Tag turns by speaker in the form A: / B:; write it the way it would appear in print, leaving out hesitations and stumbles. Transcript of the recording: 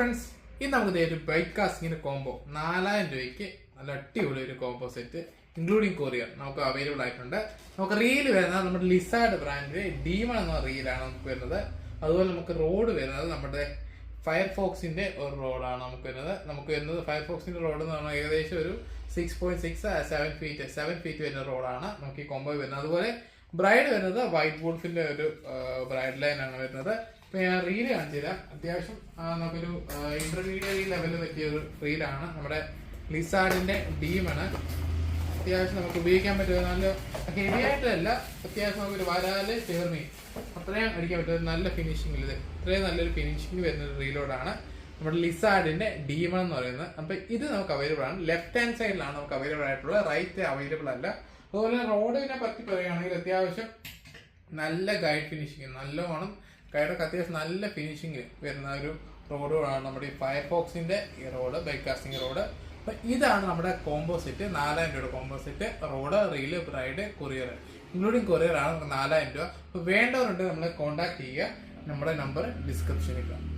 A: Friends, ഇന്ന് നമുക്ക് ഒരു ബൈക്ക് കാസ്റ്റിങ്ങിന് കോംബോ 4000 രൂപയ്ക്ക് നല്ല അടിപൊളി ഒരു കോംബോ സെറ്റ് ഇൻക്ലൂഡിങ് കൊറിയർ നമുക്ക് അവൈലബിൾ ആയിട്ടുണ്ട്. നമുക്ക് റീല് വരുന്നത് നമ്മുടെ ലിസാർഡ് ബ്രാൻഡിന്റെ ഡീമൺ എന്ന റീലാണ് നമുക്ക് വരുന്നത്. അതുപോലെ നമുക്ക് റോഡ് വരുന്നത് നമ്മുടെ ഫയർഫോക്സിന്റെ ഒരു റോഡാണ് നമുക്ക് വരുന്നത്. ഫയർഫോക്സിന്റെ റോഡ് എന്ന് പറഞ്ഞാൽ ഏകദേശം ഒരു 6.6 7 ഫീറ്റ് വരുന്ന റോഡാണ് നമുക്ക് ഈ കോംബോ വരുന്നത്. അതുപോലെ ബ്രൈഡ് വരുന്നത് വൈറ്റ് വോൾഫിന്റെ ഒരു ബ്രൈഡ് ലൈൻ ആണ് വരുന്നത്. ഇപ്പൊ ഞാൻ റീല് കാണിച്ചു തരാം. അത്യാവശ്യം നമുക്കൊരു ഇന്റർമീഡിയറ്റ് ലെവലിൽ പറ്റിയ ഒരു റീലാണ്. നമ്മുടെ ലിസാർഡിന്റെ ഡീമാണ്. അത്യാവശ്യം നമുക്ക് ഉപയോഗിക്കാൻ പറ്റുന്ന നല്ല ഹെവി ആയിട്ടല്ല, അത്യാവശ്യം നമുക്കൊരു വരാല് ചേർന്ന് അത്രയും അടിക്കാൻ പറ്റുന്ന നല്ല ഫിനിഷിംഗിൽ ഇത്രയും നല്ലൊരു ഫിനിഷിംഗ് വരുന്ന ഒരു റീലോഡാണ് നമ്മുടെ ലിസാർഡിന്റെ ഡീമൺ എന്ന് പറയുന്നത്. അപ്പൊ ഇത് നമുക്ക് അവൈലബിൾ ആണ്. ലെഫ്റ്റ് ഹാൻഡ് സൈഡിലാണ് നമുക്ക് അവൈലബിൾ ആയിട്ടുള്ളത്, റൈറ്റ് അവൈലബിൾ അല്ല. അതുപോലെ റോഡിനെ പറ്റി പറയുകയാണെങ്കിൽ അത്യാവശ്യം നല്ല ഗൈഡ് ഫിനിഷിങ്, നല്ലോണം ഗൈഡൊക്കെ അത്യാവശ്യം നല്ല ഫിനിഷിങ് വരുന്ന ഒരു റോഡുകളാണ് നമ്മുടെ ഈ ഫയർഫോക്സിന്റെ ഈ റോഡ്, ബൈക്ക് കാസ്റ്റിംഗ് റോഡ്. അപ്പൊ ഇതാണ് നമ്മുടെ കോംബോ സെറ്റ്. 4000 രൂപയുടെ combo set. Road, reel, bride, courier including courier ആണ് 4000 രൂപ. അപ്പൊ വേണ്ടവരുണ്ട് നമ്മളെ കോൺടാക്ട് ചെയ്യുക. നമ്മുടെ നമ്പർ ഡിസ്ക്രിപ്ഷനിൽ കാണാം.